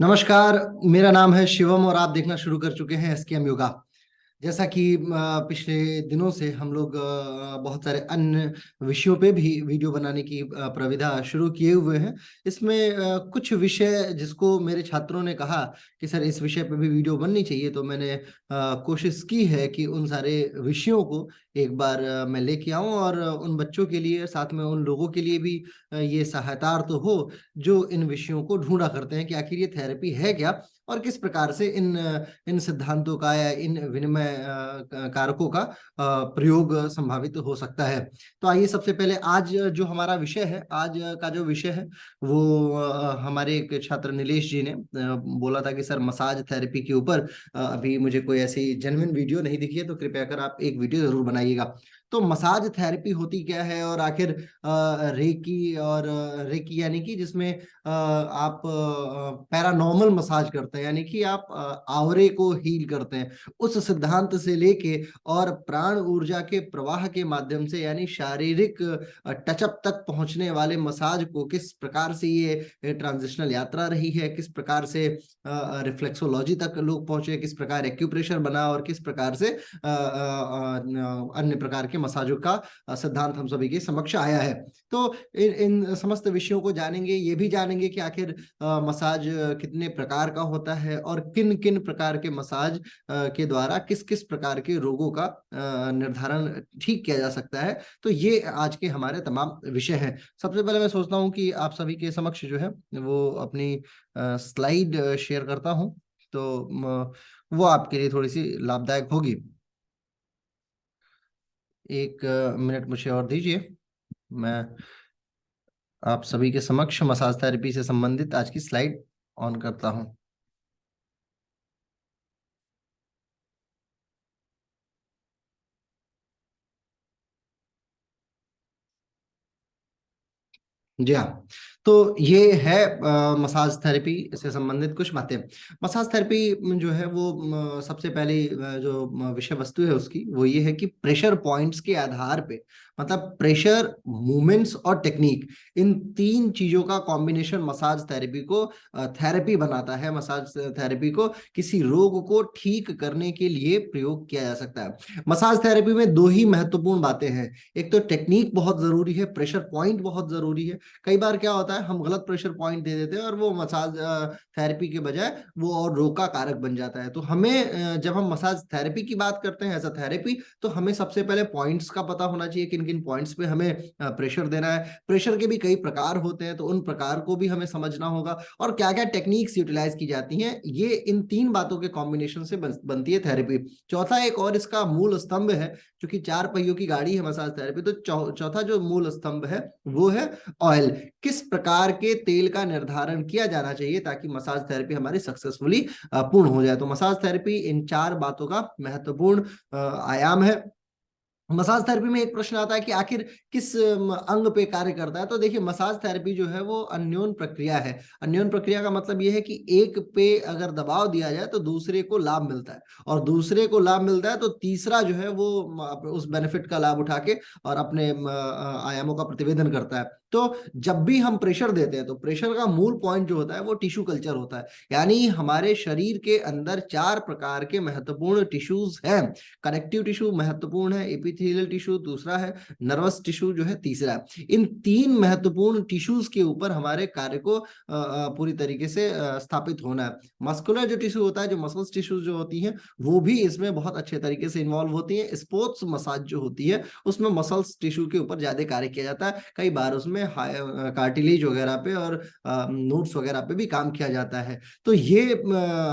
नमस्कार। मेरा नाम है शिवम और आप देखना शुरू कर चुके हैं एसकेएम योगा। जैसा कि पिछले दिनों से हम लोग बहुत सारे अन्य विषयों पे भी वीडियो बनाने की प्रविधा शुरू किए हुए हैं। इसमें कुछ विषय जिसको मेरे छात्रों ने कहा कि सर इस विषय पे भी वीडियो बननी चाहिए, तो मैंने कोशिश की है कि उन सारे विषयों को एक बार मैं लेके आऊं और उन बच्चों के लिए, साथ में उन लोगों के लिए भी ये सहायता तो हो जो इन विषयों को ढूंढा करते हैं कि आखिर ये थेरेपी है क्या और किस प्रकार से इन सिद्धांतों का या इन विनिमय कारकों का प्रयोग संभावित हो सकता है। तो आइए सबसे पहले आज जो हमारा विषय है, आज का जो विषय है वो हमारे एक छात्र नीलेश जी ने बोला था कि सर मसाज थेरेपी के ऊपर अभी मुझे कोई ऐसी जेन्युइन वीडियो नहीं दिखी है, तो कृपया कर आप एक वीडियो जरूर बनाइएगा। तो मसाज थेरेपी होती क्या है और आखिर रेकी और रेकी यानी कि जिसमें आप पैरानॉर्मल मसाज करते हैं, यानी कि आप आवरे को हील करते हैं, उस सिद्धांत से लेके और प्राण ऊर्जा के प्रवाह के माध्यम से यानी शारीरिक टचअप तक पहुंचने वाले मसाज को किस प्रकार से ये ट्रांजिशनल यात्रा रही है, किस प्रकार से रिफ्लेक्सोलॉजी तक लोग पहुंचे, किस प्रकार एक्यूप्रेशर बना और किस प्रकार से अन्य प्रकार के मसाजों का सिद्धांत हम सभी के समक्ष आया है। तो इन समस्त विषयों को जानेंगे, ये भी जानेंगे कि आखिर मसाज कितने प्रकार का होता है और किन किन प्रकार के मसाज के द्वारा किस किस प्रकार के रोगों का निर्धारण ठीक किया जा सकता है। तो ये आज के हमारे तमाम विषय हैं। सबसे पहले मैं सोचता हूँ कि आप सभी के समक्ष जो है वो अपनी स्लाइड शेयर करता हूँ, तो वो आपके लिए थोड़ी सी लाभदायक होगी। एक मिनट मुझे और दीजिए, मैं आप सभी के समक्ष मसाज थेरेपी से संबंधित आज की स्लाइड ऑन करता हूं। जी हाँ, तो ये है मसाज थेरेपी से संबंधित कुछ बातें। मसाज थेरेपी जो है वो सबसे पहली जो विषय वस्तु है उसकी वो ये है कि प्रेशर पॉइंट्स के आधार पे, मतलब प्रेशर, मूवमेंट्स और टेक्निक, इन तीन चीजों का कॉम्बिनेशन मसाज थेरेपी को थेरेपी बनाता है। मसाज थेरेपी को किसी रोग को ठीक करने के लिए प्रयोग किया जा सकता है। मसाज थेरेपी में दो ही महत्वपूर्ण बातें हैं। एक तो टेक्निक बहुत जरूरी है, प्रेशर पॉइंट बहुत जरूरी है। कई बार क्या होता है, हम गलत प्रेशर पॉइंट दे देते हैं और वो मसाज थेरेपी के बजाय वो और रोग का कारक बन जाता है। तो हमें जब हम मसाज थेरेपी की बात करते हैं एज अ थेरेपी, तो हमें सबसे पहले पॉइंट्स का पता होना चाहिए, किन किन पॉइंट्स पे हमें प्रेशर देना है। प्रेशर के भी कई प्रकार होते हैं, तो उन प्रकार को भी हमें समझना होगा और क्या क्या टेक्निक्स यूटिलाइज की जाती हैं। ये इन तीन बातों के कॉम्बिनेशन से बनती है थेरेपी। चौथा एक और इसका मूल स्तंभ है, क्योंकि चार पहियों की गाड़ी है मसाज थेरेपी, तो चौथा जो मूल स्तंभ है वो है ऑयल। किस प्रकार के तेल का निर्धारण किया जाना चाहिए ताकि मसाज थेरेपी हमारी सक्सेसफुली पूर्ण हो जाए। तो मसाज थेरेपी इन चार बातों का महत्वपूर्ण आयाम है। मसाज थेरेपी में एक प्रश्न आता है कि आखिर किस अंग पे कार्य करता है। तो देखिए, मसाज थेरेपी जो है वो अन्योन प्रक्रिया है। अन्योन प्रक्रिया का मतलब ये है कि एक पे अगर दबाव दिया जाए तो दूसरे को लाभ मिलता है, और दूसरे को लाभ मिलता है तो तीसरा जो है वो उस बेनिफिट का लाभ उठा के और अपने आयामों का प्रतिवेदन करता है। तो जब भी हम प्रेशर देते हैं तो प्रेशर का मूल पॉइंट जो होता है वो टिश्यू कल्चर होता है। यानी हमारे शरीर के अंदर चार प्रकार के महत्वपूर्ण टिश्यूज हैं। कनेक्टिव टिश्यू महत्वपूर्ण है, एपिथेलियल टिश्यू दूसरा है, नर्वस टिश्यू जो है तीसरा है। इन तीन महत्वपूर्ण टिश्यूज के ऊपर हमारे कार्य को पूरी तरीके से स्थापित होना है। मस्कुलर जो टिश्यू होता है, जो मसल्स टिश्यूज जो होती हैं, वो भी इसमें बहुत अच्छे तरीके से इन्वॉल्व होती है। स्पोर्ट्स मसाज जो होती है उसमें मसल्स टिश्यू के ऊपर ज्यादा कार्य किया जाता है। कई बार उसमें कार्टिलेज वगैरह पे और नोट्स वगैरह पे भी काम किया जाता है। तो ये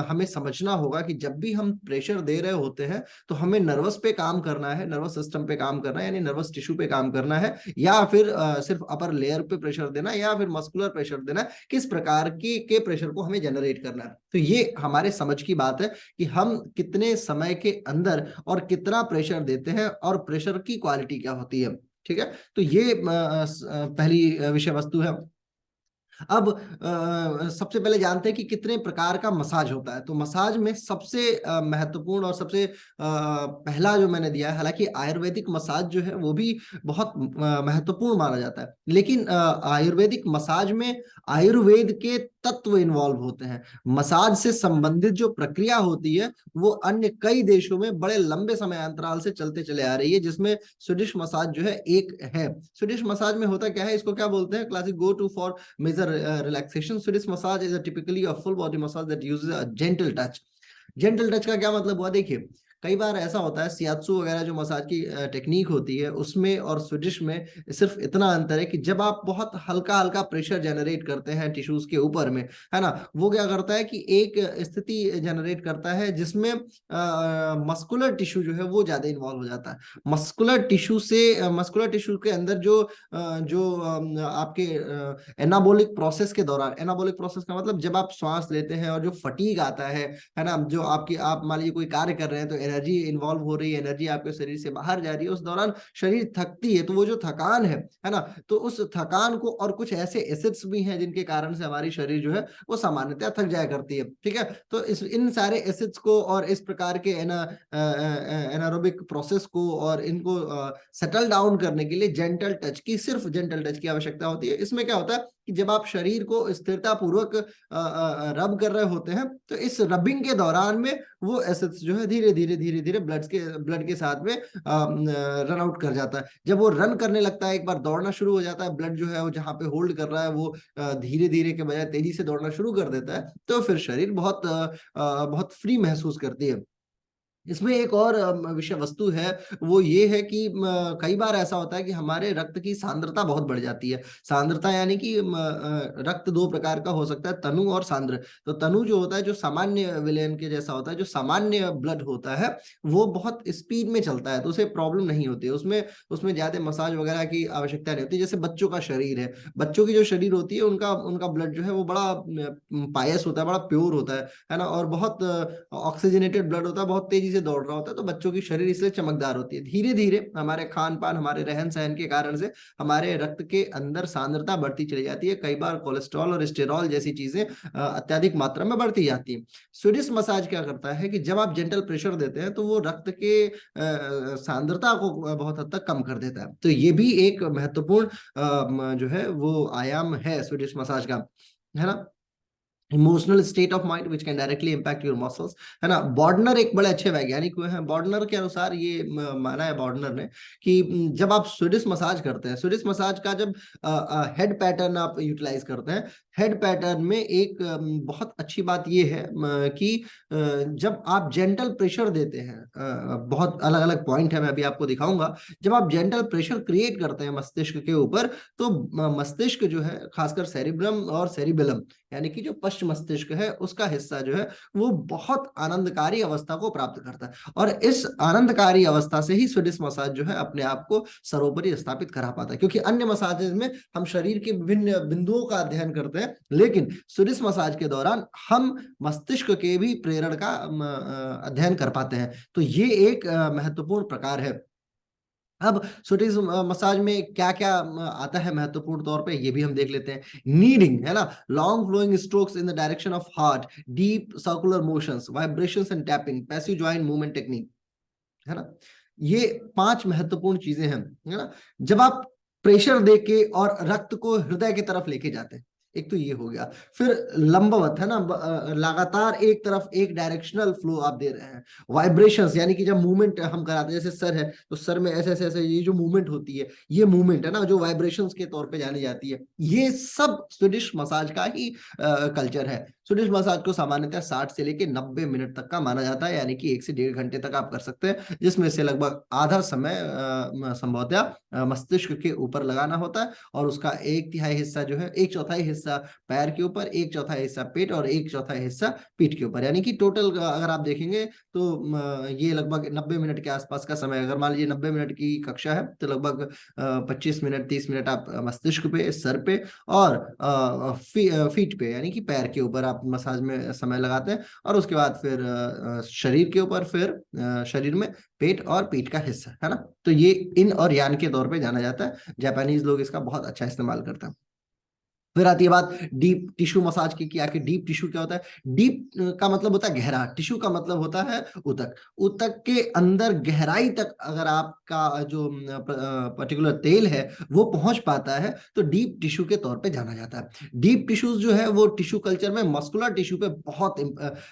हमें समझना होगा कि जब भी हम प्रेशर दे रहे होते हैं तो हमें नर्वस पे काम करना है, नर्वस सिस्टम पे काम करना है, यानी नर्वस टिश्यू पे काम करना है, या फिर सिर्फ अपर लेयर पे प्रेशर देना है, या फिर मस्कुलर प्रेशर देना है। किस प्रकार के प्रेशर को हमें जनरेट करना है। तो ये हमारे समझ की बात है कि हम कितने समय के अंदर और कितना प्रेशर देते हैं और प्रेशर की क्वालिटी क्या होती है। ठीक है, तो ये पहली विषय वस्तु है। अब सबसे पहले जानते हैं कि कितने प्रकार का मसाज होता है। तो मसाज में सबसे महत्वपूर्ण और सबसे पहला जो मैंने दिया है, हालांकि आयुर्वेदिक मसाज जो है वो भी बहुत महत्वपूर्ण माना जाता है, लेकिन आयुर्वेदिक मसाज में आयुर्वेद के तत्व इन्वॉल्व होते हैं। मसाज से संबंधित जो प्रक्रिया होती है वो अन्य कई देशों में बड़े लंबे समय अंतराल से चलते चले आ रही है, जिसमें स्वीडिश मसाज जो है एक है। स्वीडिश मसाज में होता क्या है, इसको क्या बोलते हैं, classic go to for major relaxation. Swedish massage is typically a full body massage that uses a gentle touch. Gentle touch का क्या मतलब हुआ, देखिए कई बार ऐसा होता है, सियात्सु वगैरह जो मसाज की टेक्निक होती है उसमें और स्विडिश में सिर्फ इतना अंतर है कि जब आप बहुत हल्का हल्का प्रेशर जनरेट करते हैं टिश्यूज के ऊपर में, है ना, वो क्या करता है कि एक स्थिति जनरेट करता है जिसमें मस्कुलर टिश्यू जो है वो ज्यादा इन्वॉल्व हो जाता है। मस्कुलर टिश्यू के अंदर जो आपके एनाबोलिक प्रोसेस के दौरान, एनाबोलिक प्रोसेस का मतलब जब आप श्वास लेते हैं और जो फटीग आता है ना, जो आप मान लीजिए कोई कार्य कर रहे हैं तो एनर्जी इन्वॉल्व हो रही है, एनर्जी आपके शरीर से बाहर जा रही है, उस दौरान शरीर थकती है, तो वो जो थकान है ना, तो उस थकान को, और कुछ ऐसे एसिड्स भी हैं जिनके कारण से हमारी शरीर जो है वो सामान्यतः थक जाया करती है, ठीक है। तो इन सारे एसिड्स को और इस प्रकार के एनारोबिक प्रोसेस को और इनको सेटल डाउन करने के लिए जेंटल टच की, सिर्फ जेंटल टच की आवश्यकता होती है। इसमें क्या होता है कि जब आप शरीर को स्थिरता पूर्वक रब कर रहे होते हैं तो इस रबिंग के दौरान में वो एसिड्स जो है धीरे धीरे ब्लड के साथ में रन आउट कर जाता है। जब वो रन करने लगता है, एक बार दौड़ना शुरू हो जाता है, ब्लड जो है वो जहाँ पे होल्ड कर रहा है वो धीरे धीरे के बजाय तेजी से दौड़ना शुरू कर देता है, तो फिर शरीर बहुत फ्री महसूस करती है। इसमें एक और विषय वस्तु है, वो ये है कि कई बार ऐसा होता है कि हमारे रक्त की सांद्रता बहुत बढ़ जाती है। सांद्रता यानी कि रक्त दो प्रकार का हो सकता है, तनु और सांद्र। तो तनु जो होता है, जो सामान्य विलयन के जैसा होता है, जो सामान्य ब्लड होता है, वो बहुत स्पीड में चलता है, तो उसे प्रॉब्लम नहीं होती है, उसमें उसमें ज्यादा मसाज वगैरह की आवश्यकता नहीं होती। जैसे बच्चों का शरीर है, बच्चों की जो शरीर होती है उनका उनका ब्लड जो है वो बड़ा पायस होता है, बड़ा प्योर होता है ना, और बहुत ऑक्सीजनेटेड ब्लड होता है, बहुत तेजी से दौड़ रहा होता है, तो बच्चों की शरीर इसलिए चमकदार होती है। धीरे धीरे हमारे खान पान, हमारे रहन सहन के कारण से हमारे रक्त के अंदर सांद्रता बढ़ती चली जाती है, कई बार कोलेस्ट्रॉल और स्टेरॉल जैसी चीजें अत्यधिक मात्रा में बढ़ती जाती है। स्वीडिश मसाज क्या करता है कि जब आप जेंटल प्रेशर देते हैं तो वो रक्त के सांद्रता को बहुत हद तक कम कर देता है। तो ये भी एक महत्वपूर्ण जो है वो आयाम है स्वीडिश मसाज का, है ना। Emotional state of mind which can directly impact your muscles, है ना। बॉर्डनर एक बड़े अच्छे वैज्ञानिक हुए हैं। बॉर्डनर के अनुसार ये माना है बॉर्डनर ने कि जब आप स्वीडिश मसाज करते हैं, स्वीडिश मसाज का जब हेड पैटर्न आप यूटिलाइज करते हैं, हेड पैटर्न में एक बहुत अच्छी बात ये है कि जब आप जेंटल प्रेशर देते हैं, बहुत अलग अलग पॉइंट है, मैं अभी आपको दिखाऊंगा। जब आप जेंटल प्रेशर क्रिएट करते हैं मस्तिष्क के ऊपर, तो मस्तिष्क जो है, खासकर सेरिब्रम और सेरिबेलम यानी कि जो पश्च मस्तिष्क है, उसका हिस्सा जो है वो बहुत आनंदकारी अवस्था को प्राप्त करता है, और इस आनंदकारी अवस्था से ही स्वीडिश मसाज जो है अपने आप को सर्वोपरि स्थापित करा पाता है। क्योंकि अन्य मसाजेज में हम शरीर के विभिन्न बिंदुओं का अध्ययन करते हैं, लेकिन स्वीडिश मसाज के दौरान हम मस्तिष्क के भी प्रेरण का अध्ययन कर पाते हैं। तो ये एक महत्वपूर्ण प्रकार है। अब स्वीडिश मसाज में क्या क्या आता है महत्वपूर्ण तौर पे, ये भी हम देख लेते हैं। नीडिंग, है ना, long flowing strokes in the direction of heart, deep circular motions, vibrations and tapping, passive joint movement technique, है ना। ये 5 महत्वपूर्ण चीजें हैं, है ना। जब आप प्रेशर देके और रक्त को हृदय की तरफ लेके जाते हैं, एक तो ये हो गया। फिर लंबवत, है ना, लगातार एक तरफ एक डायरेक्शनल फ्लो आप दे रहे हैं। वाइब्रेशंस यानी कि जब मूवमेंट हम कराते हैं, जैसे सर है तो सर में ऐसे ऐसे ऐसे ये जो मूवमेंट होती है, ये मूवमेंट है ना, जो वाइब्रेशंस के तौर पे जानी जाती है, ये सब स्वीडिश मसाज का ही कल्चर है। स्वीडिश मसाज को सामान्यतः 60 से लेके 90 मिनट तक का माना जाता है, यानी कि 1 से 1.5 घंटे तक आप कर सकते हैं, जिसमें से लगभग आधा समय संभवतः मस्तिष्क के ऊपर लगाना होता है, और उसका 1/3 हिस्सा जो है, 1/4 हिस्सा पैर के ऊपर, 1/4 हिस्सा पेट और 1/4 हिस्सा पीठ के ऊपर, यानी कि टोटल अगर आप देखेंगे तो ये लगभग 90 मिनट के आसपास का समय। अगर मान लीजिए 90 मिनट की कक्षा है तो लगभग 25 मिनट 30 मिनट आप मस्तिष्क पे, सर पे और फीट पे यानी कि पैर के ऊपर आप मसाज में समय लगाते हैं, और उसके बाद फिर शरीर के ऊपर, फिर शरीर में पेट और पीठ का हिस्सा, है ना। तो ये इन और यान के तौर पे जाना जाता है। जापानीज लोग इसका बहुत अच्छा इस्तेमाल करते हैं। फिर आती है बात डीप टिश्यू मसाज की, क्या कि डीप टिश्यू क्या होता है। डीप का मतलब होता है गहरा, टिश्यू का मतलब होता है ऊतक। ऊतक के अंदर गहराई तक अगर आपका जो पर्टिकुलर तेल है वो पहुंच पाता है तो डीप टिश्यू के तौर पे जाना जाता है। डीप टिश्यूज जो है वो टिश्यू कल्चर में मस्कुलर टिश्यू पे बहुत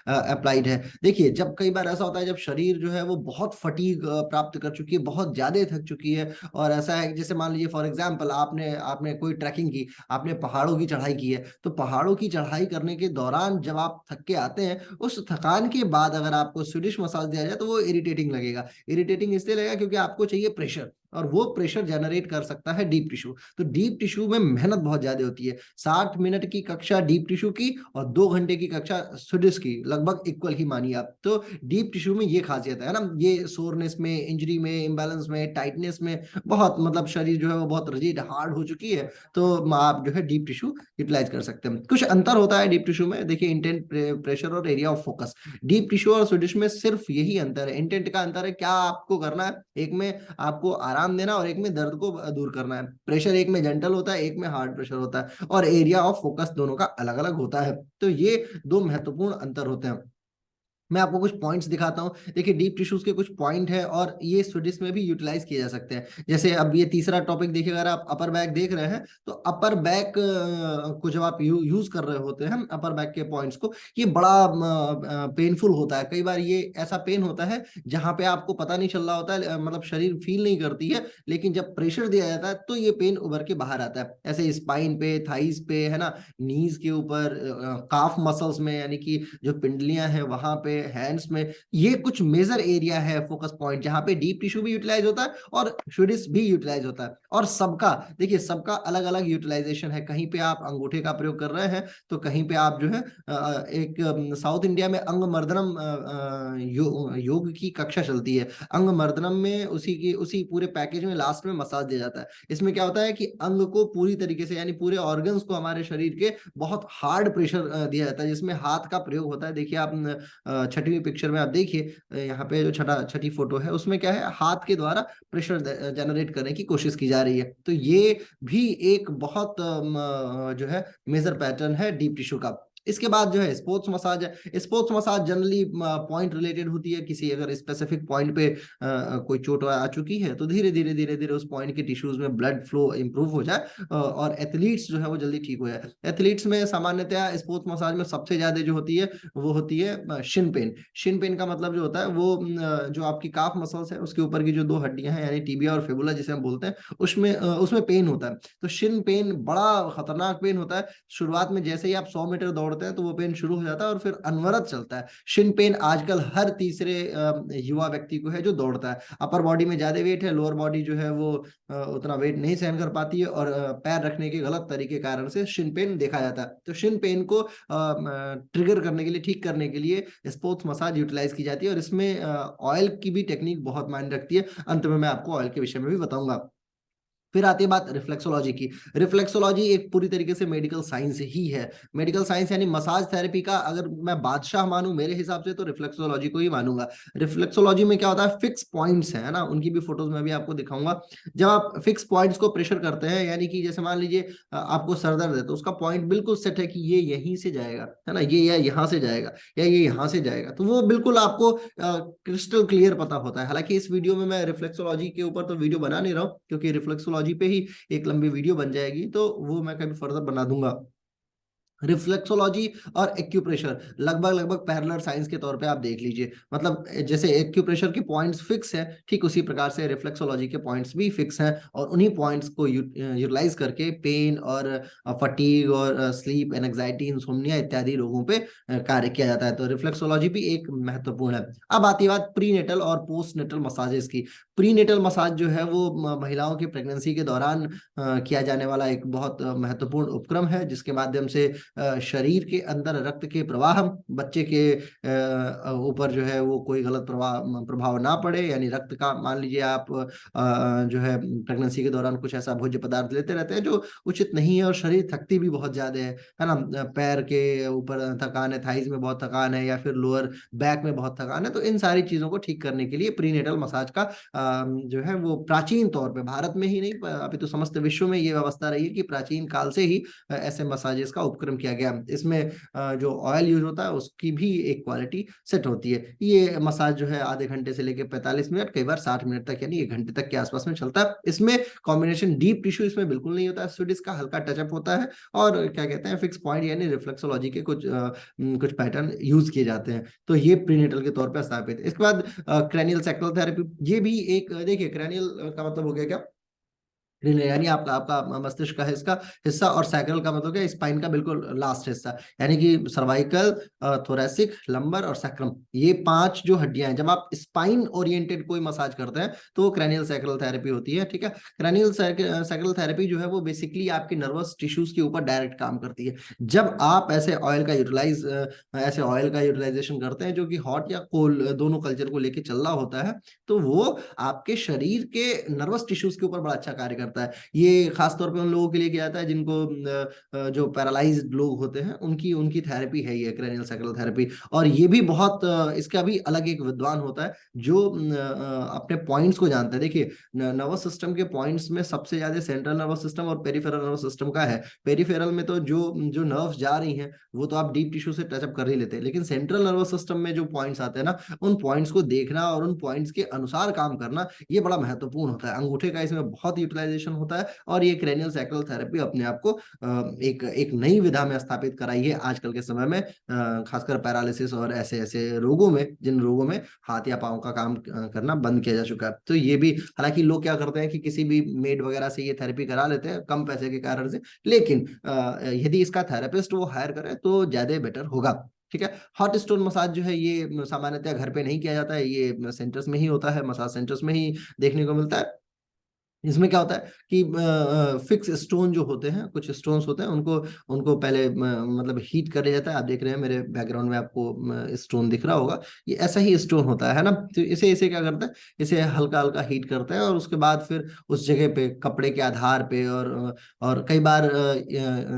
अप्लाइड है। देखिए जब कई बार ऐसा होता है जब शरीर जो है वो बहुत फटीग प्राप्त कर चुकी है, बहुत ज्यादा थक चुकी है, और ऐसा है कि जैसे मान लीजिए फॉर एग्जाम्पल आपने आपने कोई ट्रैकिंग की, आपने पहाड़ों की चढ़ाई की है, तो पहाड़ों की चढ़ाई करने के दौरान जब आप थक के आते हैं, उस थकान के बाद अगर आपको स्वीडिश मसाज दिया जाए तो वो इरिटेटिंग लगेगा। इरिटेटिंग इसलिए लगेगा क्योंकि आपको चाहिए प्रेशर, और वो प्रेशर जनरेट कर सकता है डीप टिश्यू। तो डीप टिश्यू में मेहनत बहुत ज्यादा होती है। 60 मिनट की कक्षा डीप टिश्यू की और 2 घंटे की कक्षा स्वीडिश की लगभग इक्वल ही मानिए आप। तो डीप टिश्यू में ये खासियत है ना, ये सोरनेस में, इंजरी में, इम्बैलेंस में, टाइटनेस में, बहुत मतलब शरीर जो है वो बहुत रिजिड हार्ड हो चुकी है, तो आप जो है डीप टिश्यू यूटिलाइज कर सकते हैं। कुछ अंतर होता है डीप टिश्यू में, देखिए इंटेंट, प्रेशर और area of focus. Deep tissue और स्वीडिश में सिर्फ यही अंतर है, इंटेंट का अंतर है, क्या आपको करना है। एक में आपको आराम देना और एक में दर्द को दूर करना है। प्रेशर एक में जेंटल होता है, एक में हार्ड प्रेशर होता है, और एरिया ऑफ फोकस दोनों का अलग अलग होता है। तो ये दो महत्वपूर्ण अंतर होते हैं। मैं आपको कुछ पॉइंट्स दिखाता हूं। देखिए डीप टिश्यूज के कुछ पॉइंट है और ये स्टडीज में भी यूटिलाइज किए जा सकते हैं। जैसे अब ये तीसरा टॉपिक देखिए, अगर आप अपर बैक देख रहे हैं तो अपर बैक को जब आप यूज कर रहे होते हैं अपर बैक के पॉइंट्स को, ये बड़ा पेनफुल होता है। कई बार ये ऐसा पेन होता है जहां पे आपको पता नहीं चल रहा होता है, मतलब शरीर फील नहीं करती है, लेकिन जब प्रेशर दिया जाता है तो ये पेन उभर के बाहर आता है। ऐसे स्पाइन पे, थाइस पे, है ना, नीज के ऊपर, काफ मसल्स में यानी कि जो पिंडलियां हैं वहां पे, हैंड्स में, ये कुछ मेजर एरिया है फोकस पॉइंट जहां पे डीप टिश्यू भी यूटिलाइज होता है और स्वीडिश भी यूटिलाइज होता है। और सबका देखिए सबका अलग अलग यूटिलाइजेशन है। कहीं पे आप अंगूठे का प्रयोग कर रहे हैं तो कहीं पे आप जो है एक साउथ इंडिया में अंग मर्दनम योग की कक्षा चलती है। अंग मर्दनम में उसी पूरे पैकेज में लास्ट में मसाज दिया जाता है। इसमें क्या होता है कि अंग को पूरी तरीके से यानी पूरे ऑर्गन्स को हमारे शरीर के बहुत हार्ड प्रेशर दिया जाता है, जिसमें हाथ का प्रयोग होता है। देखिए आप छठवीं पिक्चर में आप देखिए, यहाँ पे जो छठी फोटो है उसमें क्या है, हाथ के द्वारा प्रेशर जनरेट करने की कोशिश की जा रही है। तो ये भी एक बहुत जो है मेजर पैटर्न है डीप टिश्यू का। इसके बाद जो है स्पोर्ट्स मसाज है। Sports massage generally point related होती है। किसी अगर स्पेसिफिक पॉइंट पे कोई चोट आ चुकी है तो धीरे धीरे धीरे धीरे उस पॉइंट के टिश्यूज में ब्लड फ्लो इंप्रूव हो जाए और एथलीट्स जो है वो जल्दी ठीक हो जाए। एथलीट्स में सामान्यतया स्पोर्ट्स मसाज में सबसे ज्यादा जो होती है वो होती है शिन पेन। शिन पेन का मतलब जो होता है वो जो आपकी काफ मसल्स है उसके ऊपर की जो दो हड्डियां हैं यानी टीबिया और फिबुला जिसे हम बोलते हैं, उसमें पेन होता है। तो शिन पेन बड़ा खतरनाक पेन होता है। शुरुआत में जैसे ही आप 100 मीटर दौड़ते हैं तो वो पेन शुरू हो जाता है और फिर अनवरत चलता है। शिन पेन आजकल हर तीसरे युवा व्यक्ति को है जो दौड़ता है। अपर बॉडी में ज्यादा वेट है, लोअर बॉडी जो है वो उतना वेट नहीं सहन कर पाती है और पैर रखने के गलत तरीके कारण से शिन पेन देखा जाता है। तो शिन पेन को ट्रिगर करने के लिए, ठीक करने के लिए स्पोर्ट्स मसाज यूटिलाइज की जाती है और इसमें ऑयल की भी टेक्निक बहुत मायने रखती है। अंत में मैं आपको ऑयल के विषय में भी बताऊंगा। फिर आती है बात रिफ्लेक्सोलॉजी की। रिफ्लेक्सोलॉजी एक पूरी तरीके से मेडिकल साइंस ही है। मेडिकल साइंस यानी मसाज थेरेपी का अगर मैं बादशाह मानूं मेरे हिसाब से तो रिफ्लेक्सोलॉजी को ही मानूंगा। रिफ्लेक्सोलॉजी में क्या होता है, फिक्स पॉइंट्स है ना, उनकी भी फोटोज में भी आपको दिखाऊंगा। जब आप फिक्स पॉइंट्स को प्रेशर करते हैं, यानी कि जैसे मान लीजिए आपको सर दर्द है तो उसका पॉइंट बिल्कुल सेट है कि ये यहीं से जाएगा, है ना, ये या यहाँ से जाएगा या ये यहाँ से जाएगा, तो वो बिल्कुल आपको क्रिस्टल क्लियर पता होता है। हालांकि इस वीडियो में मैं रिफ्लेक्सोलॉजी के ऊपर तो वीडियो बना नहीं रहा हूँ क्योंकि रिफ्लेक्सोलॉजी पे ही एक लंबी वीडियो बन जाएगी, तो वो मैं कभी फर्दर बना दूंगा। रिफ्लेक्सोलॉजी और एक्यूप्रेशर लगभग लगभग पैरेलल साइंस के तौर पे आप देख लीजिए। मतलब जैसे एक्यूप्रेशर के पॉइंट्स फिक्स है, ठीक उसी प्रकार से रिफ्लेक्सोलॉजी के पॉइंट्स भी फिक्स हैं और उन्हीं पॉइंट्स को यूटिलाइज करके पेन और फटीग और स्लीप एंजाइटी इंसोम्निया इत्यादि रोगों पे कार्य किया जाता है। तो रिफ्लेक्सोलॉजी भी एक महत्वपूर्ण है। अब आती बात प्रीनेटल और पोस्ट नेटल मसाजेस की। प्रीनेटल मसाज जो है वो महिलाओं की प्रेगनेंसी के दौरान किया जाने वाला एक बहुत महत्वपूर्ण उपक्रम है, जिसके माध्यम से शरीर के अंदर रक्त के प्रवाह, बच्चे के ऊपर जो है वो कोई गलत प्रभाव ना पड़े। यानी रक्त का मान लीजिए आप जो है प्रेगनेंसी के दौरान कुछ ऐसा भोज्य पदार्थ लेते रहते हैं जो उचित नहीं है और शरीर थकती भी बहुत ज्यादा है ना, पैर के ऊपर थकान है, थाइज में बहुत थकान है या फिर लोअर बैक में बहुत थकान है, तो इन सारी चीजों को ठीक करने के लिए प्रीनेटल मसाज का जो है वो प्राचीन तौर पे भारत में ही नहीं अभी तो समस्त विश्व में ये व्यवस्था रही है कि प्राचीन काल से ही ऐसे मसाजेस का उपक्रम किया गया। इसमें जो ऑयल यूज होता है उसकी भी एक क्वालिटी सेट होती है। ये मसाज जो है आधे घंटे से लेकर 45 मिनट, कई बार 60 मिनट तक यानी 1 घंटे तक के आसपास में चलता है। इसमें कॉम्बिनेशन डीप टिश्यू इसमें बिल्कुल नहीं होता है, स्वीडिश का हल्का टचअप होता है और क्या कहते हैं फिक्स पॉइंट यानी रिफ्लेक्सोलॉजी के कुछ पैटर्न यूज किए जाते हैं। तो ये प्रीनेटल के तौर पर स्थापित है। इसके बाद क्रेनियल सैक्रल थेरेपी, ये भी एक देखिए क्रेनियल का मतलब हो गया क्या, यानी आपका आपका मस्तिष्क का इसका हिस्सा, और सैक्रल का मतलब क्या, स्पाइन का बिल्कुल लास्ट हिस्सा, यानी कि सर्वाइकल, थोरैसिक, लंबर और सैक्रम, ये 5 जो हड्डियां हैं। जब आप स्पाइन ओरिएंटेड कोई मसाज करते हैं तो वो क्रेनियल सैक्रल थेरेपी होती है। ठीक है, क्रेनियल सैक्रल थेरेपी जो है वो बेसिकली आपके नर्वस टिश्यूज के ऊपर डायरेक्ट काम करती है। जब आप ऐसे ऑयल का यूटिलाइजेशन करते हैं जो कि हॉट या कोल्ड दोनों कल्चर को लेके चल रहा होता है, तो वो आपके शरीर के नर्वस टिश्यूज के ऊपर बड़ा अच्छा कार्य करता है। ये खासतौर पे उन लोगों के लिए किया जाता है जिनको जो पैरालाइज्ड लोग होते हैं उनकी उनकी थेरेपी है ये क्रेनियल सैक्रल थेरेपी। और ये भी बहुत इसका भी अलग एक विद्वान होता है जो अपने पॉइंट्स को जानता है। देखिए नर्वस सिस्टम के पॉइंट्स में सबसे ज्यादा सेंट्रल नर्वस सिस्टम और पेरिफेरल नर्वस सिस्टम का है। पेरिफेरल में तो जो जो नर्व्स जा रही हैं वो तो आप डीप टिश्यू से टचअप कर ही लेते हैं, लेकिन सेंट्रल नर्वस सिस्टम में जो पॉइंट्स आते हैं ना, उन पॉइंट्स को देखना और उन पॉइंट्स के अनुसार काम करना ये बड़ा महत्वपूर्ण होता है। अंगूठे का इसमें बहुत यूटिलाइजेशन होता है और ये क्रेनियल सैक्रल थेरेपी अपने आप को एक एक नई विधा में स्थापित कराई है आजकल के समय में, खासकर पैरालिसिस और ऐसे ऐसे रोगों में जिन रोगों में हाथ या पांव का काम करना बंद किया जा चुका है। तो ये भी, हालांकि लोग क्या करते हैं कि किसी भी मेड वगैरह से ये थेरेपी करा लेते हैं कम पैसे के कारण से, लेकिन यदि इसका थेरेपिस्ट वो हायर करे तो ज्यादा बेटर होगा। ठीक है, हॉट स्टोन मसाज जो है ये सामान्यतः घर पे नहीं किया जाता है, ये सेंटर्स में ही होता है, मसाज सेंटर्स में ही देखने को मिलता है। इसमें क्या होता है कि फिक्स स्टोन जो होते हैं, कुछ स्टोन्स होते हैं, उनको उनको पहले मतलब हीट कर जाता है। आप देख रहे हैं मेरे बैकग्राउंड में आपको स्टोन दिख रहा होगा, ये ऐसा ही स्टोन होता है ना। तो इसे इसे क्या करता है, इसे हल्का हल्का हीट करता है और उसके बाद फिर उस जगह पे कपड़े के आधार पे और कई बार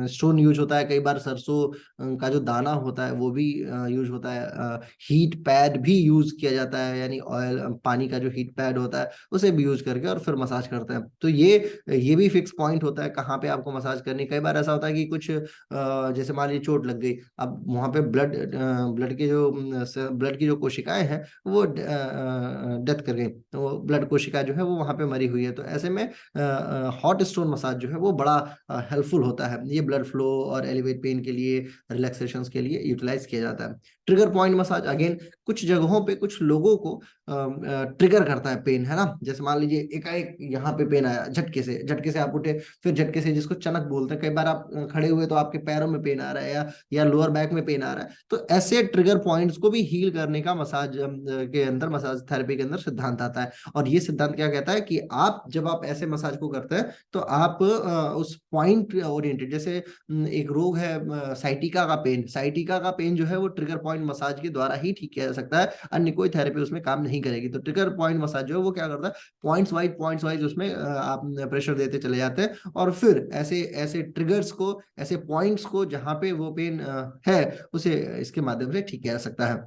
स्टोन यूज होता है, कई बार सरसों का जो दाना होता है वो भी यूज होता है। हीट पैड भी यूज किया जाता है, यानी ऑयल पानी का जो हीट पैड होता है उसे भी यूज करके और फिर मसाज करते हैं। तो ये भी फिक्स पॉइंट होता है कहाँ पे आपको मसाज करनी। कई बार ऐसा होता है कि कुछ जैसे मान लीजिए चोट लग गई, अब वहां पे ब्लड की जो कोशिकाएं हैं वो डेथ कर गई, तो वो ब्लड कोशिका जो है वो वहां पे मरी हुई है। तो ऐसे में हॉट स्टोन मसाज जो है वो बड़ा हेल्पफुल होता है। ये ब्लड फ्लो और एलिवेट पेन के लिए, रिलैक्सेशन के लिए यूटिलाइज किया जाता है। ट्रिगर पॉइंट मसाज अगेन कुछ जगहों पे कुछ लोगों को ट्रिगर करता है पेन, है ना। जैसे मान लीजिए एकाएक यहाँ पे पेन आया, झटके से आप उठे, फिर झटके से, जिसको चनक बोलते हैं, कई बार आप खड़े हुए तो आपके पैरों में पेन आ रहा है या लोअर बैक में पेन आ रहा है। तो ऐसे ट्रिगर पॉइंट्स को भी हील करने का मसाज थेरेपी के अंदर सिद्धांत आता है। और ये सिद्धांत क्या कहता है कि आप जब आप ऐसे मसाज को करते हैं तो आप उस पॉइंट ओरिएंटेड, जैसे एक रोग है साइटिका का पेन जो है वो ट्रिगर पॉइंट मसाज के द्वारा ही ठीक किया जा सकता है, अन्य कोई थेरेपी उसमें काम नहीं करेगी। तो ट्रिगर पॉइंट मसाज जो है वो क्या करता है, पॉइंट्स वाइज उसमें आप प्रेशर देते चले जाते हैं और फिर ऐसे ऐसे ट्रिगर्स को, ऐसे पॉइंट्स को जहां पे वो पेन है उसे इसके माध्यम से ठीक किया जा सकता है।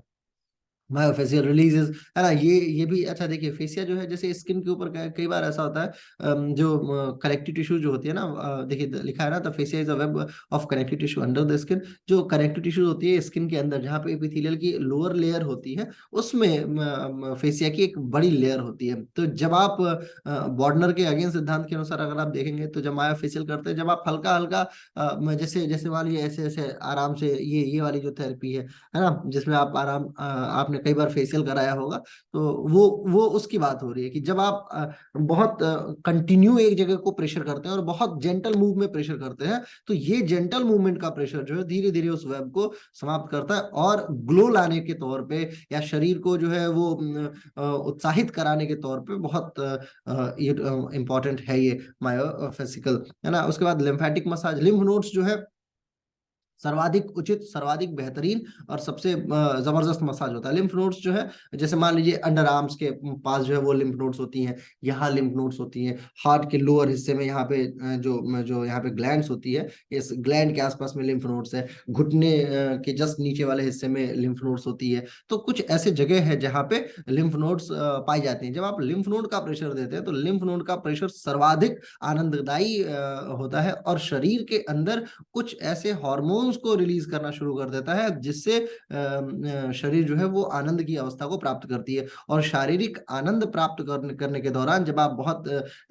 मायोफेशियल रिलीजेस, है ना। ये भी अच्छा, देखिए फेसिया जो है जैसे स्किन के ऊपर कई बार ऐसा होता है जो कनेक्टिव टिश्यू जो होती है ना, देखिए लिखा है ना, the fascia is a web of connective tissue under the skin. जो कनेक्टिव टिश्यू होती है स्किन के अंदर, जहाँ पे एपिथेलियल की लोअर लेयर होती है, उसमें फेसिया की एक बड़ी लेयर होती है। तो जब आप बॉर्डनर के अगेन सिद्धांत के अनुसार अगर आप देखेंगे तो जब मायोफेशियल करते हैं, जब आप हल्का हल्का जैसे जैसे मान लीजिए ऐसे ऐसे आराम से, ये वाली जो थेरेपी है ना, जिसमें आप आपने कई बार फेशियल कराया होगा, तो वो उसकी बात हो रही है कि जब आप बहुत कंटिन्यू एक जगह को प्रेशर करते हैं और बहुत जेंटल मूव में प्रेशर करते हैं, तो ये जेंटल मूवमेंट का प्रेशर जो है धीरे धीरे उस वेब को समाप्त करता है और ग्लो लाने के तौर पे या शरीर को जो है वो उत्साहित कराने के तौर पे बहुत इंपॉर्टेंट है ये मायोफेसिकल, है ना। उसके बाद लिम्फेटिक मसाज, लिम्फ नोड्स जो है सर्वाधिक उचित, सर्वाधिक बेहतरीन और सबसे जबरदस्त मसाज होता है। लिम्फ नोड्स जो है, जैसे मान लीजिए अंडर आर्म्स के पास जो है वो लिम्फ नोड्स होती हैं, यहाँ लिम्फ नोड्स होती हैं, हार्ट के लोअर हिस्से में यहाँ पे जो जो यहाँ पे ग्लैंड्स होती है, इस ग्लैंड के आसपास में लिम्फ नोड्स है, घुटने के जस्ट नीचे वाले हिस्से में लिम्फ नोड्स होती है। तो कुछ ऐसे जगह है जहाँ पे लिम्फ नोड्स पाई जाती हैं। जब आप लिम्फ नोड का प्रेशर देते हैं तो लिम्फ नोड का प्रेशर सर्वाधिक आनंददायी होता है, और शरीर के अंदर कुछ ऐसे हार्मोन्स को रिलीज करना शुरू कर देता है जिससे शरीर जो है वो आनंद की अवस्था को प्राप्त करती है। और शारीरिक आनंद प्राप्त करने के दौरान जब आप बहुत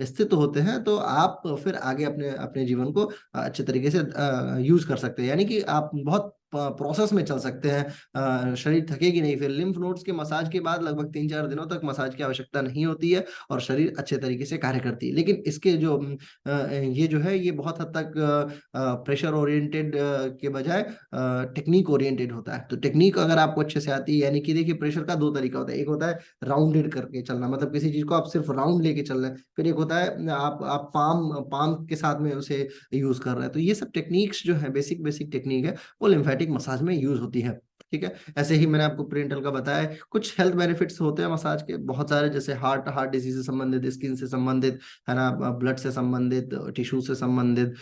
स्थित होते हैं तो आप फिर आगे अपने अपने जीवन को अच्छे तरीके से यूज कर सकते हैं, यानी कि आप बहुत प्रोसेस में चल सकते हैं, शरीर थकेगी नहीं। फिर लिम्फ नोड्स के मसाज के बाद लगभग 3-4 दिनों तक मसाज की आवश्यकता नहीं होती है और शरीर अच्छे तरीके से कार्य करती है। लेकिन इसके जो ये जो है ये बहुत हद तक प्रेशर ओरिएंटेड के बजाय टेक्निक ओरिएंटेड होता है। तो टेक्निक अगर आपको अच्छे से आती है, यानी कि देखिए प्रेशर का दो तरीका होता है। एक होता है राउंडेड करके चलना, मतलब किसी चीज को आप सिर्फ राउंड लेके चल रहे हैं। फिर एक होता है आप पाम पाम के साथ में उसे यूज कर रहे हैं। तो ये सब टेक्निक्स जो है, बेसिक बेसिक टेक्निक है, वो लिम्फेटिक मसाज में यूज होती है। ठीक है, ऐसे ही मैंने आपको प्रिंटल का बताया है। कुछ हेल्थ बेनिफिट्स होते हैं मसाज के बहुत सारे, जैसे हार्ट डिजीज से संबंधित, स्किन से संबंधित, है ना, ब्लड से संबंधित, टिश्यू से संबंधित,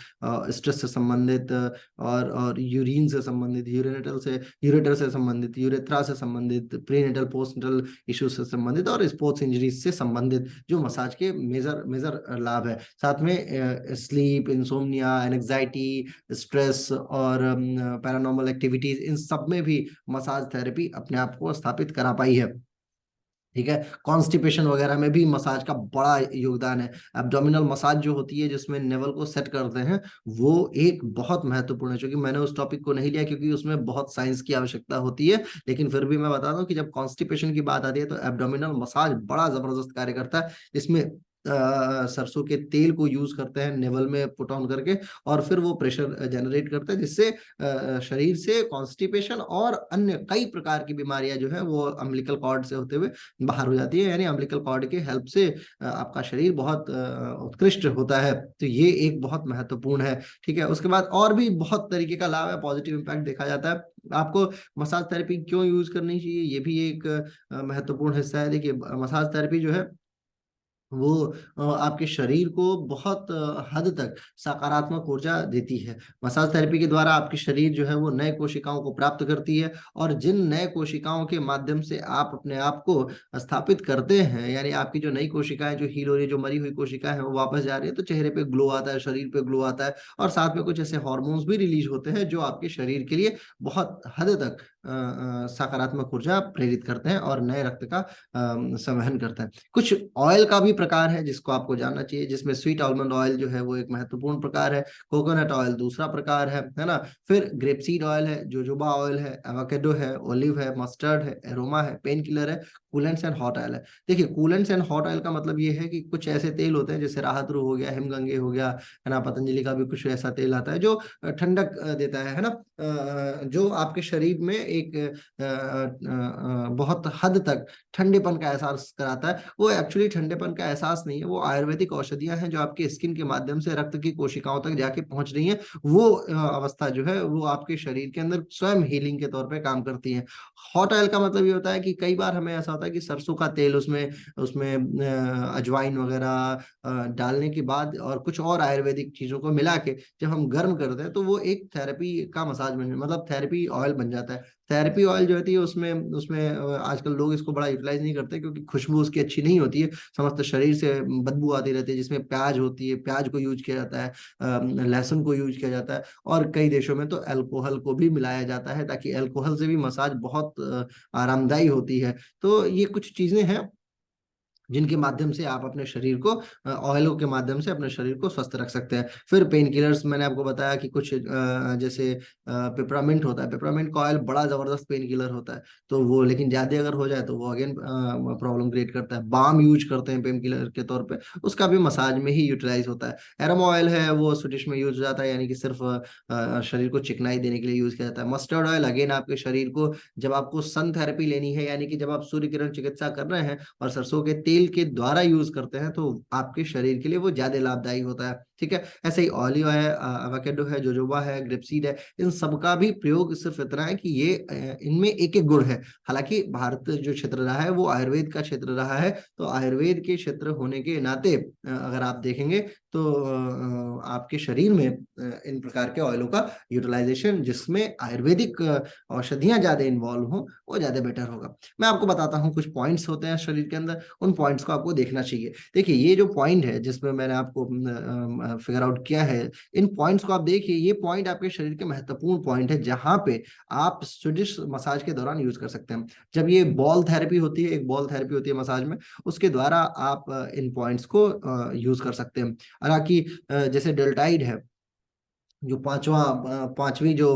स्ट्रेस से संबंधित, और यूरिन से संबंधित, यूरेटर से संबंधित, यूरेथ्रा से संबंधित, प्रीनेटल पोस्टनेटल इश्यूज से संबंधित, और स्पोर्ट्स इंजरीज से संबंधित, जो मसाज के मेजर मेजर लाभ है। साथ में स्लीप, इंसोम्निया, एंजाइटी, स्ट्रेस और पैरानॉर्मल एक्टिविटीज, इन सब में भी मसाज थेरेपी अपने आप को स्थापित करा पाई है। ठीक है, कॉन्स्टिपेशन वगैरह में भी मसाज का बड़ा योगदान है। एब्डोमिनल मसाज जो होती है, जिसमें नेवल को सेट करते हैं, वो एक बहुत महत्वपूर्ण है। क्योंकि मैंने उस टॉपिक को नहीं लिया क्योंकि उसमें बहुत साइंस की आवश्यकता होती है, लेकिन फिर भी मैं बता दूं कि जब कॉन्स्टिपेशन की बात आती है तो एब्डोमिनल मसाज बड़ा जबरदस्त कार्य करता है। इसमें सरसों के तेल को यूज करते हैं नेवल में पुट ऑन करके, और फिर वो प्रेशर जनरेट करता है, जिससे शरीर से कॉन्स्टिपेशन और अन्य कई प्रकार की बीमारियां जो है वो अम्बिलिकल कॉर्ड से होते हुए बाहर हो जाती है। यानी अम्बिलिकल कॉर्ड के हेल्प से आपका शरीर बहुत उत्कृष्ट होता है। तो ये एक बहुत महत्वपूर्ण है। ठीक है, उसके बाद और भी बहुत तरीके का लाभ है, पॉजिटिव इम्पैक्ट देखा जाता है। आपको मसाज थेरेपी क्यों यूज करनी चाहिए, ये भी एक महत्वपूर्ण हिस्सा है। देखिए, मसाज थेरेपी जो है वो आपके शरीर को बहुत हद तक सकारात्मक ऊर्जा देती है। मसाज थेरेपी के द्वारा आपकी शरीर जो है वो नए कोशिकाओं को प्राप्त करती है, और जिन नए कोशिकाओं के माध्यम से आप अपने आप को स्थापित करते हैं, यानी आपकी जो नई कोशिकाएं जो हील हो रही है, जो मरी हुई कोशिकाएं हैं वो वापस जा रही है, तो चेहरे पे ग्लो आता है, शरीर पे ग्लो आता है, और साथ में कुछ ऐसे हॉर्मोन्स भी रिलीज होते हैं जो आपके शरीर के लिए बहुत हद तक सकारात्मक ऊर्जा प्रेरित करते हैं और नए रक्त का संवहन करते हैं। कुछ ऑयल का भी प्रकार है जिसको आपको जानना चाहिए, जिसमें स्वीट आलमंड ऑयल जो है वो एक महत्वपूर्ण प्रकार है, कोकोनट ऑयल दूसरा प्रकार है ना। फिर ग्रेपसीड ऑयल है, जोजोबा ऑयल है, एवोकेडो है, ओलिव है, मस्टर्ड है, एरोमा है, पेन किलर है, कूलेंट्स एंड हॉट ऑयल है। देखिए, कूलेंट्स एंड हॉट ऑयल का मतलब ये है कि कुछ ऐसे तेल होते हैं, जैसे राहत हो गया, हिमगंगे हो गया, है ना, पतंजलि का भी कुछ ऐसा तेल आता है जो ठंडक देता है ना, जो आपके शरीर में एक बहुत हद तक ठंडेपन का एहसास कराता है। वो एक्चुअली ठंडेपन का एहसास नहीं है, वो आयुर्वेदिक औषधियां हैं जो आपके स्किन के माध्यम से रक्त की कोशिकाओं तक जाके पहुंच रही हैं। वो अवस्था जो है वो आपके शरीर के अंदर स्वयं हीलिंग के तौर पे काम करती है। हॉट ऑयल का मतलब ये होता है कि कई बार हमें ऐसा होता है कि सरसों का तेल, उसमें उसमें अजवाइन वगैरह डालने के बाद और कुछ और आयुर्वेदिक चीजों को मिला के जब हम गर्म करते हैं तो वो एक थेरेपी का मसाज बन, मतलब थेरेपी ऑयल बन जाता है। थेरेपी ऑयल जो होती है उसमें उसमें आजकल लोग इसको बड़ा यूटिलाइज नहीं करते, क्योंकि खुशबू उसकी अच्छी नहीं होती है, समस्त शरीर से बदबू आती रहती है। जिसमें प्याज होती है, प्याज को यूज किया जाता है, लहसुन को यूज किया जाता है, और कई देशों में तो अल्कोहल को भी मिलाया जाता है, ताकि अल्कोहल से भी मसाज बहुत आरामदायी होती है। तो ये कुछ चीजें हैं जिनके माध्यम से आप अपने शरीर को, ऑयलों के माध्यम से अपने शरीर को स्वस्थ रख सकते हैं। फिर पेन किलर्स मैंने आपको बताया कि कुछ जैसे पेपरामिंट होता है, पेपरामिंट का ऑयल बड़ा जबरदस्त पेन किलर होता है, तो वो लेकिन ज्यादा अगर हो जाए तो वो अगेन प्रॉब्लम क्रिएट करता है। बाम यूज करते हैं पेन किलर के तौर पे, उसका भी मसाज में ही यूटिलाइज होता है। एरोमा ऑयल है वो स्वीडिश में यूज हो जाता है, यानी कि सिर्फ शरीर को चिकनाई देने के लिए यूज किया जाता है। मस्टर्ड ऑयल अगेन आपके शरीर को, जब आपको सन थेरेपी लेनी है, यानी कि जब आप सूर्य किरण चिकित्सा कर रहे हैं और सरसों के तेल के द्वारा यूज करते हैं, तो आपके शरीर के लिए वो ज्यादा लाभदायी होता है। ठीक है। ऐसे ही ओलियो है, एवोकेडो है, जोजोबा है, ग्रेपसीड है, इन सब का भी प्रयोग सिर्फ इतना है कि ये इनमें एक एक गुण है। हालांकि भारत जो क्षेत्र रहा है वो आयुर्वेद का क्षेत्र रहा है, तो आयुर्वेद के क्षेत्र होने के नाते अगर आप देखेंगे तो आपके शरीर में इन प्रकार के ऑयलों का यूटिलाइजेशन जिसमें आयुर्वेदिक औषधियां ज्यादा इन्वॉल्व हो वो ज्यादा बेटर होगा। मैं आपको बताता हूँ कुछ पॉइंट्स होते हैं शरीर के अंदर, उन पॉइंट्स को आपको देखना चाहिए। देखिए ये जो पॉइंट है जिसमें मैंने आपको फिगर आउट किया है, इन पॉइंट्स को आप देखिए, ये पॉइंट आपके शरीर के महत्वपूर्ण पॉइंट है जहां पे आप स्विडिश मसाज के दौरान यूज कर सकते हैं। जब ये बॉल थेरेपी होती है, एक बॉल थेरेपी होती है मसाज में, उसके द्वारा आप इन पॉइंट्स को यूज कर सकते हैं। हालांकि जैसे डेल्टाइड है, जो पांचवी जो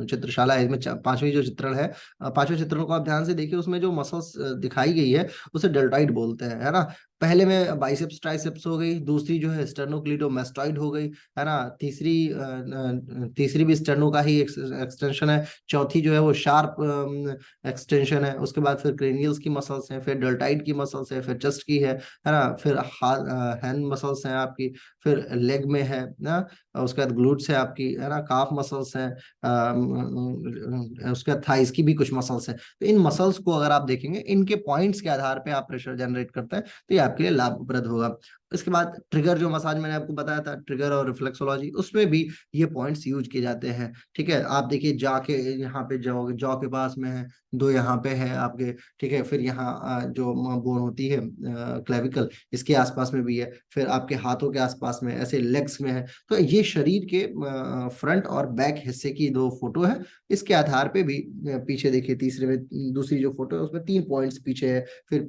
चित्रशाला है, इसमें पांचवी जो चित्रण है, पांचवें चित्रण को आप ध्यान से देखिए, उसमें जो मसल्स दिखाई गई है उसे डेल्टाइड बोलते हैं, है ना। पहले में बाइसेप्स ट्राइसेप्स हो गई, दूसरी जो है स्टर्नोक्लीटोमास्टॉइड हो गई, है ना। तीसरी भी स्टर्नो का ही एक्सटेंशन है। चौथी जो है वो शार्प एक्सटेंशन है। उसके बाद फिर क्रेनियल्स की मसल्स हैं, फिर डेल्टाइड की मसल्स है, फिर चेस्ट की है ना। फिर हैंड मसल्स हैं आपकी, फिर लेग में है ना। उसके बाद ग्लूट्स है आपकी, है ना, काफ मसल्स हैं, उसके बाद थाइस की भी कुछ मसल्स हैं। तो इन मसल्स को अगर आप देखेंगे, इनके पॉइंट्स के आधार पे आप प्रेशर जनरेट करते हैं, तो ये आपके लिए लाभप्रद होगा। इसके बाद ट्रिगर जो मसाज मैंने आपको बताया था, ट्रिगर और रिफ्लेक्सोलॉजी, उसमें भी ये पॉइंट्स यूज किए जाते हैं। ठीक है, आप देखिए जाके यहाँ पे जॉ के पास में है, दो यहाँ पे है आपके, ठीक है। फिर यहाँ जो बोन होती है क्लेविकल, इसके आसपास में भी है। फिर आपके हाथों के आसपास में, ऐसे लेग्स में है। तो ये शरीर के फ्रंट और बैक हिस्से की दो फोटो है। इसके आधार पे भी पीछे देखिए, तीसरे में दूसरी जो फोटो है उसमें 3 पॉइंट्स पीछे है। फिर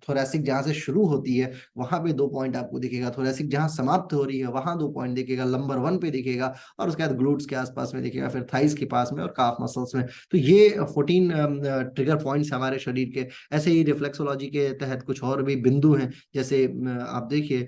थोरेसिक जहां से शुरू होती है वहां पे 2 पॉइंट आपको दिखेगा, थोरेसिक जहां समाप्त हो रही है वहां 2 पॉइंट दिखेगा, लंबर 1 पे दिखेगा, और उसके बाद ग्लूट्स के आसपास में दिखेगा, फिर थाइस के पास में और काफ मसल्स में। तो ये 14 ट्रिगर पॉइंट्स हमारे शरीर के। ऐसे ही रिफ्लेक्सोलॉजी के तहत कुछ और भी बिंदु हैं, जैसे आप देखिए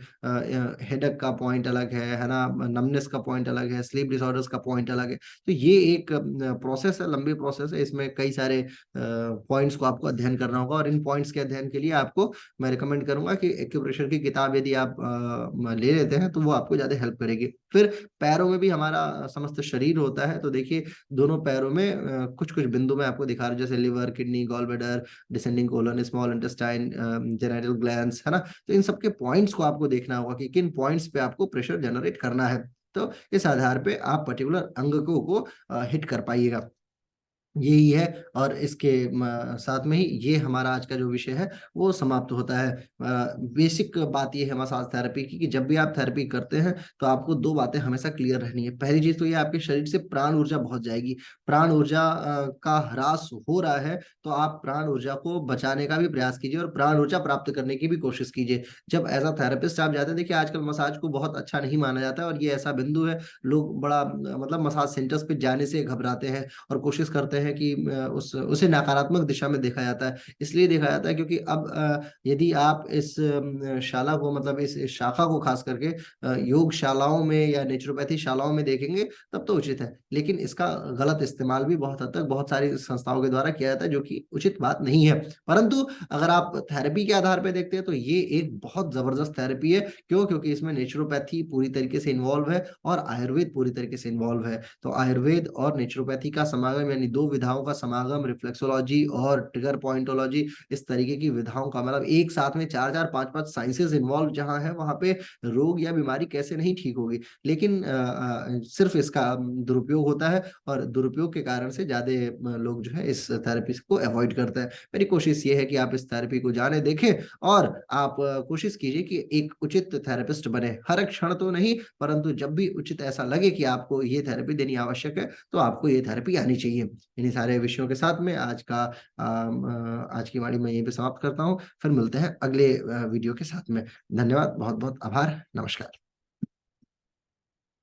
हेडक का पॉइंट अलग है ना, नमनेस का पॉइंट अलग है, स्लीप डिसऑर्डर्स का पॉइंट अलग है। तो ये एक प्रोसेस है, लंबी प्रोसेस है, इसमें कई सारे पॉइंट्स को आपको अध्ययन करना होगा। और इन पॉइंट्स के अध्ययन के लिए आपको मैं रिकमेंड करूंगा कि एक्यूप्रेशर की किताब यदि आप ले लेते हैं तो वो आपको ज्यादा हेल्प करेगी। फिर पैरों में भी हमारा समस्त शरीर होता है, तो देखिए दोनों पैरों में कुछ कुछ बिंदु में आपको दिखा रहा हूं, जैसे liver, kidney, gall bladder, descending colon, small intestine, genital glands, है ना। तो इन सबके पॉइंट्स को आपको देखना होगा कि किन पॉइंट्स पे आपको प्रेशर जनरेट करना है। तो इस आधार पे आप पर्टिकुलर अंग को हिट कर पाइएगा। यही है। और इसके साथ में ही ये हमारा आज का जो विषय है वो समाप्त होता है। बेसिक बात ये है मसाज थेरेपी की कि जब भी आप थेरेपी करते हैं तो आपको दो बातें हमेशा क्लियर रहनी है। पहली चीज तो ये, आपके शरीर से प्राण ऊर्जा बहुत जाएगी। प्राण ऊर्जा का ह्रास हो रहा है, तो आप प्राण ऊर्जा को बचाने का भी प्रयास कीजिए और प्राण ऊर्जा प्राप्त करने की भी कोशिश कीजिए। जब एज अ थेरेपिस्ट आप जाते हैं, देखिए आजकल मसाज को बहुत अच्छा नहीं माना जाता है, और ये ऐसा बिंदु है, लोग बड़ा मतलब मसाज सेंटर्स पे जाने से घबराते हैं और कोशिश करते हैं कि उसे नकारात्मक दिशा में देखा जाता है। इसलिए देखा जाता है क्योंकि अब यदि आप इस शाला को, मतलब इस शाखा को खास करके योग शालाओं में या नेचुरोपैथी शालाओं में देखेंगे तब तो उचित है, लेकिन इसका गलत इस्तेमाल भी बहुत हद तक बहुत सारी संस्थाओं के द्वारा किया जाता है, जो कि उचित बात नहीं है। परंतु अगर आप थेरेपी के आधार पर देखते हैं तो ये एक बहुत जबरदस्त थेरेपी है। क्यों? क्योंकि इसमें नेचुरोपैथी पूरी तरीके से इन्वॉल्व है और आयुर्वेद पूरी तरीके से इन्वॉल्व है। तो आयुर्वेद और नेचुरोपैथी का समागम, यानी दो विधाओं का समागम, रिफ्लेक्सोलॉजी और ट्रिगर पॉइंटोलॉजी, इस तरीके की विधाओं का, मतलब एक साथ में चार चार पांच पांच साइंसेस इन्वॉल्व जहां है, वहां पे रोग या बीमारी कैसे नहीं ठीक होगी। लेकिन सिर्फ इसका दुरुपयोग होता है, और दुरुपयोग के कारण से ज्यादा लोग जो है इस थेरेपी को अवॉइड करते हैं। मेरी कोशिश ये है कि आप इस थेरेपी को जाने देखें, और आप कोशिश कीजिए कि एक उचित थेरेपिस्ट बने। हर क्षण तो नहीं, परंतु जब भी उचित ऐसा लगे कि आपको ये थेरेपी देनी आवश्यक है, तो आपको ये थेरेपी आनी चाहिए। इन्हीं सारे विषयों के साथ में आज की वाणी मैं यहीं पे समाप्त करता हूँ। फिर मिलते हैं अगले वीडियो के साथ में। धन्यवाद, बहुत बहुत आभार, नमस्कार।